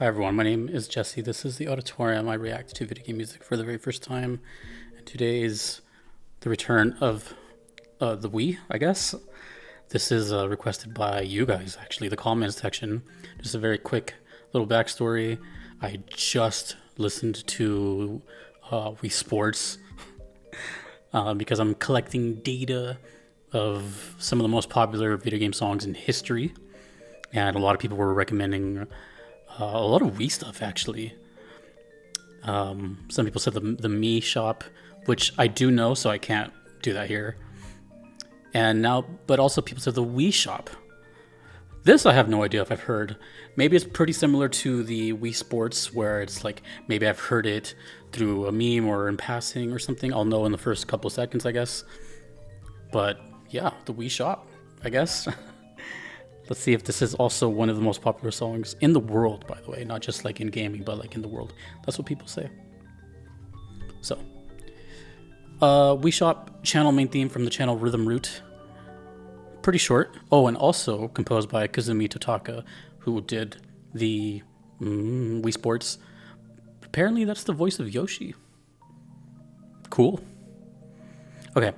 Hi everyone, my name is Jesse. This is the Auditorium. I react to video game music for the very first time. And today is the return of the Wii, I guess. This is requested by you guys, actually, the comments section. Just a very quick little backstory. I just listened to Wii Sports because I'm collecting data of some of the most popular video game songs in history. And a lot of people were recommending a lot of Wii stuff, actually. Some people said the Mi shop, which I do know, so I can't do that here. And now, but also people said the Wii shop. This I have no idea if I've heard. Maybe it's pretty similar to the Wii Sports, where it's like maybe I've heard it through a meme or in passing or something. I'll know in the first couple of seconds, I guess. But yeah, the Wii shop, I guess. Let's see if this is also one of the most popular songs in the world, by the way, not just like in gaming, but like in the world. That's what people say. So, Wii Shop channel main theme from the channel Rhythm Root. Pretty short. Oh, and also composed by Kazumi Totaka, who did the Wii Sports. Apparently, that's the voice of Yoshi. Cool. Okay.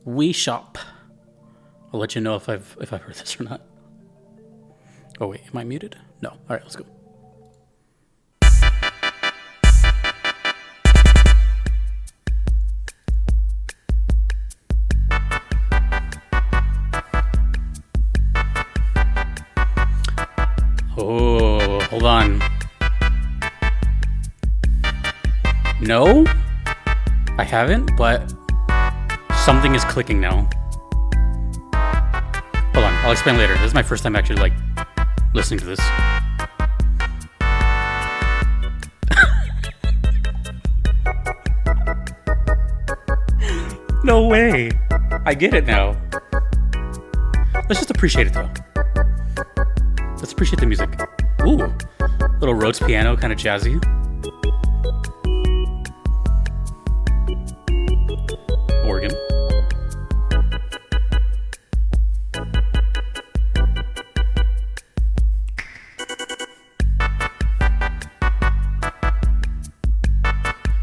Wii Shop. I'll let you know if I've heard this or not. Oh wait, am I muted? No. All right, let's go. Oh, hold on. No, I haven't, but something is clicking now. Hold on, I'll explain later. This is my first time actually, like, listening to this. No way. I get it now. Let's just appreciate it, though. Let's appreciate the music. Ooh, little Rhodes piano, kind of jazzy. Organ.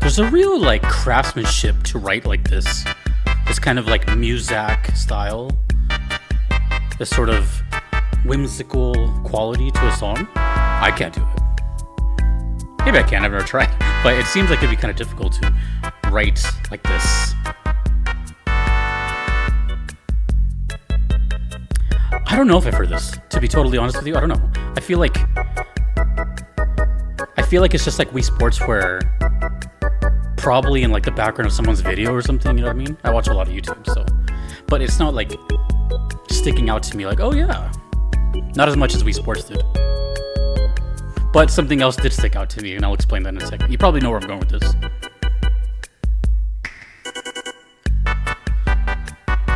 There's a real like craftsmanship to write like this kind of like Muzak style, this sort of whimsical quality to a song. I can't do it. Maybe I can, I've never tried, but it seems like it'd be kind of difficult to write like this. I don't know if I've heard this, to be totally honest with you. I don't know. I feel like it's just like Wii Sports, where probably in like the background of someone's video or something, you know what I mean? I watch a lot of YouTube, so, but it's not like sticking out to me like, oh yeah, not as much as Wii Sports did. But something else did stick out to me, and I'll explain that in a second. You probably know where I'm going with this.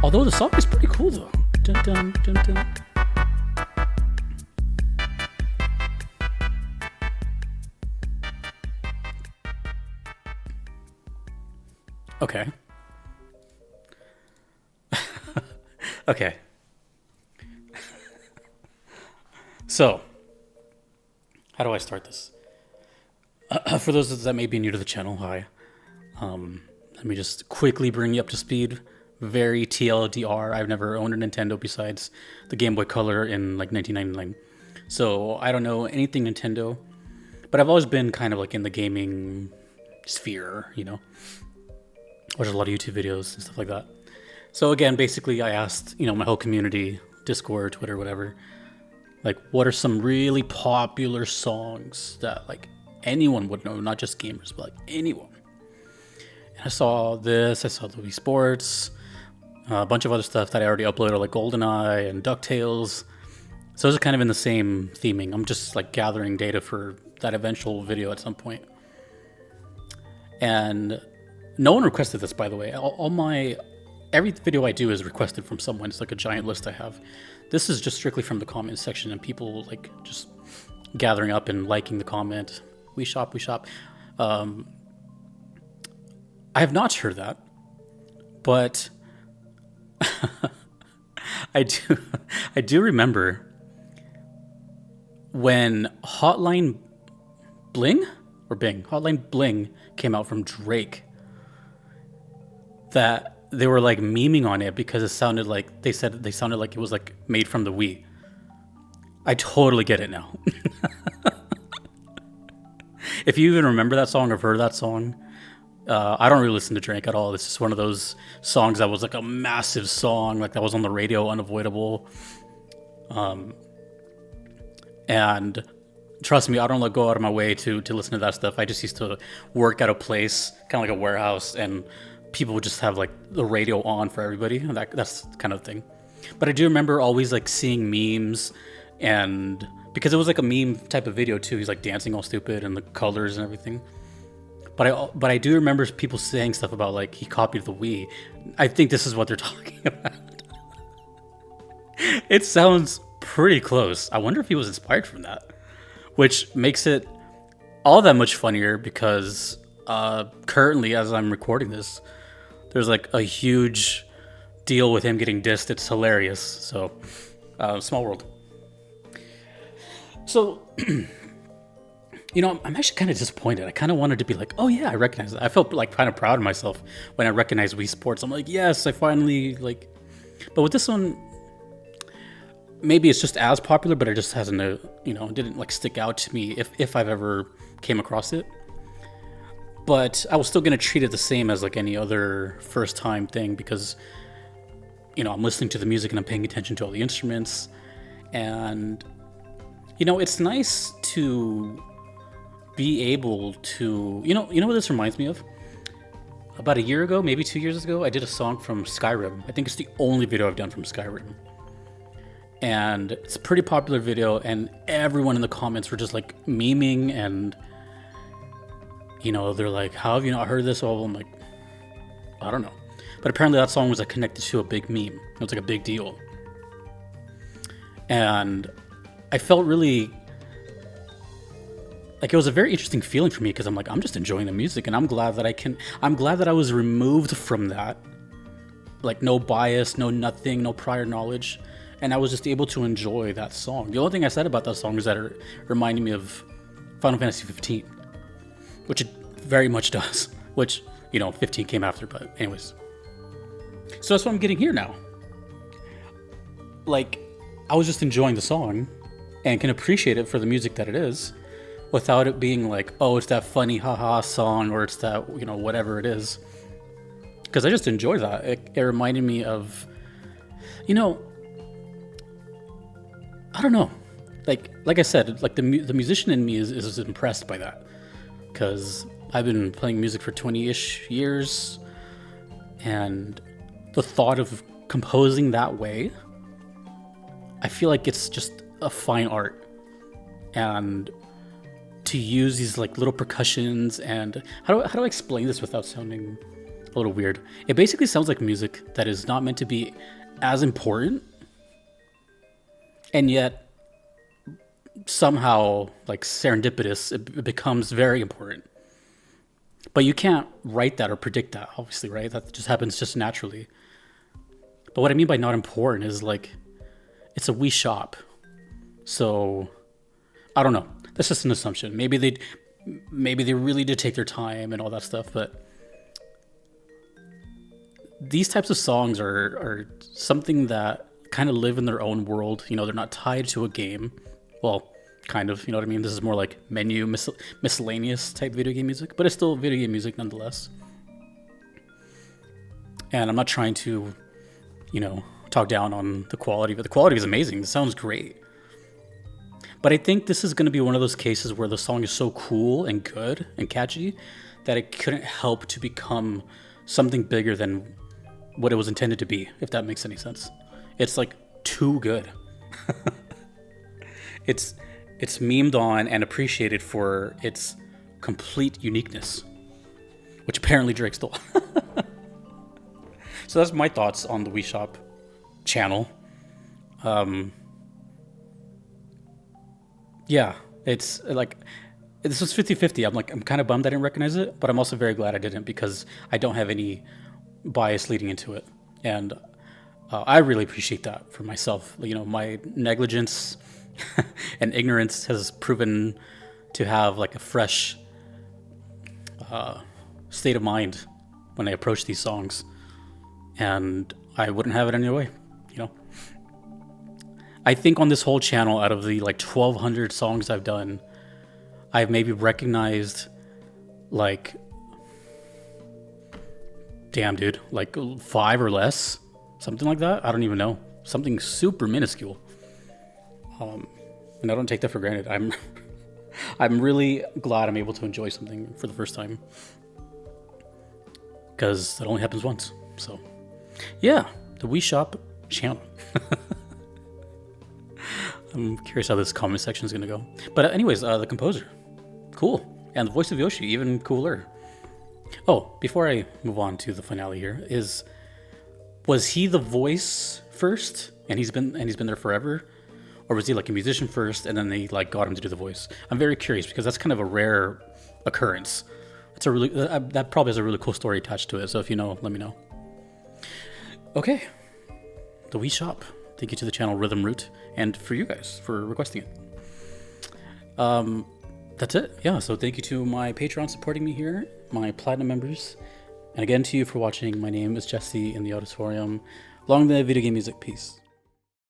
Although the song is pretty cool though. Dun, dun, dun, dun. Okay. Okay. So, how do I start this? For those that may be new to the channel, hi. Let me just quickly bring you up to speed. Very TLDR. I've never owned a Nintendo besides the Game Boy Color in like 1999. So I don't know anything Nintendo, but I've always been kind of like in the gaming sphere, you know. Watch a lot of YouTube videos and stuff like that. So again, basically I asked, you know, my whole community, Discord, Twitter, whatever, like what are some really popular songs that like anyone would know, not just gamers, but like anyone. And I saw this, I saw the Wii Sports, a bunch of other stuff that I already uploaded, like GoldenEye and DuckTales. So those are kind of in the same theming. I'm just like gathering data for that eventual video at some point. And no one requested this, by the way. Every video I do is requested from someone. It's like a giant list I have. This is just strictly from the comments section and people like just gathering up and liking the comment. Wii Shop, Wii Shop. I have not heard that, but I do remember when Hotline Bling or Bing, Hotline Bling came out from Drake, that they were like memeing on it because it sounded like they sounded like it was like made from the Wii. I totally get it now. If you even remember that song or have heard that song, I don't really listen to Drake at all. This is one of those songs that was like a massive song, like that was on the radio, unavoidable. And trust me, I don't like go out of my way to listen to that stuff. I just used to work at a place, kind of like a warehouse, and people would just have like the radio on for everybody. That's kind of thing. But I do remember always like seeing memes, and because it was like a meme type of video too. He's like dancing all stupid and the colors and everything. But I do remember people saying stuff about like he copied the Wii. I think this is what they're talking about. It sounds pretty close. I wonder if he was inspired from that, which makes it all that much funnier because currently, as I'm recording this, there's like a huge deal with him getting dissed. It's hilarious. So, small world. So, I'm actually kind of disappointed. I kind of wanted to be like, oh yeah, I recognize that. I felt like kind of proud of myself when I recognized Wii Sports. I'm like, yes, I finally like. But with this one, maybe it's just as popular, but it just hasn't, didn't like stick out to me if I've ever came across it. But I was still gonna treat it the same as like any other first time thing because, I'm listening to the music and I'm paying attention to all the instruments, and it's nice to be able to, what this reminds me of? About a year ago, maybe 2 years ago, I did a song from Skyrim. I think it's the only video I've done from Skyrim. And it's a pretty popular video, and everyone in the comments were just like memeing, and they're like, how have you not heard this? Well, I'm like, I don't know. But apparently that song was like connected to a big meme. It was like a big deal. And I felt really like it was a very interesting feeling for me because I'm like, I'm just enjoying the music, and I'm glad that I was removed from that. Like no bias, no nothing, no prior knowledge. And I was just able to enjoy that song. The only thing I said about that song is that it reminded me of Final Fantasy 15, which it very much does, which, 15 came after, but anyways. So that's what I'm getting here now. Like, I was just enjoying the song and can appreciate it for the music that it is without it being like, oh, it's that funny haha song or it's that, whatever it is. Because I just enjoy that. It reminded me of, I don't know. Like I said, like the musician in me is impressed by that, because I've been playing music for 20-ish years, and the thought of composing that way, I feel like it's just a fine art, and to use these like little percussions and how do I explain this without sounding a little weird? It basically sounds like music that is not meant to be as important, and yet somehow like serendipitous, it becomes very important. But you can't write that or predict that, obviously, right? That just happens just naturally. But what I mean by not important is like it's a Wii shop, so I don't know. That's just an assumption. Maybe they really did take their time and all that stuff, but these types of songs are something that kind of live in their own world. They're not tied to a game. Well, kind of, you know what I mean? This is more like menu miscellaneous type video game music, but it's still video game music nonetheless. And I'm not trying to, talk down on the quality, but the quality is amazing. It sounds great. But I think this is going to be one of those cases where the song is so cool and good and catchy that it couldn't help to become something bigger than what it was intended to be, if that makes any sense. It's like too good. It's memed on and appreciated for its complete uniqueness, which apparently Drake stole. So that's my thoughts on the Wii Shop channel. Yeah, it's like, this was 50-50. I'm kind of bummed I didn't recognize it, but I'm also very glad I didn't because I don't have any bias leading into it. And I really appreciate that for myself. My negligence, And ignorance has proven to have like a fresh state of mind when I approach these songs, and I wouldn't have it any other way, you know. I think on this whole channel, out of the like 1,200 songs I've done, I've maybe recognized like, damn dude, like 5 or less, something like that. I don't even know, something super minuscule. And I don't take that for granted. I'm really glad I'm able to enjoy something for the first time, because it only happens once. So yeah, the Wii Shop channel. I'm curious how this comment section is gonna go. But anyways, the composer, cool. And the voice of Yoshi, even cooler. Oh, before I move on to the finale here, was he the voice first and he's been there forever? Or was he like a musician first and then they like got him to do the voice? I'm very curious, because that's kind of a rare occurrence. It's a really, that probably has a really cool story attached to it. So if you know, let me know. Okay, the Wii Shop. Thank you to the channel Rhythm Root, and for you guys for requesting it. That's it. Yeah, so thank you to my Patreon supporting me here, my Platinum members, and again to you for watching. My name is Jesse in the Auditorium. Long live video game music. Peace.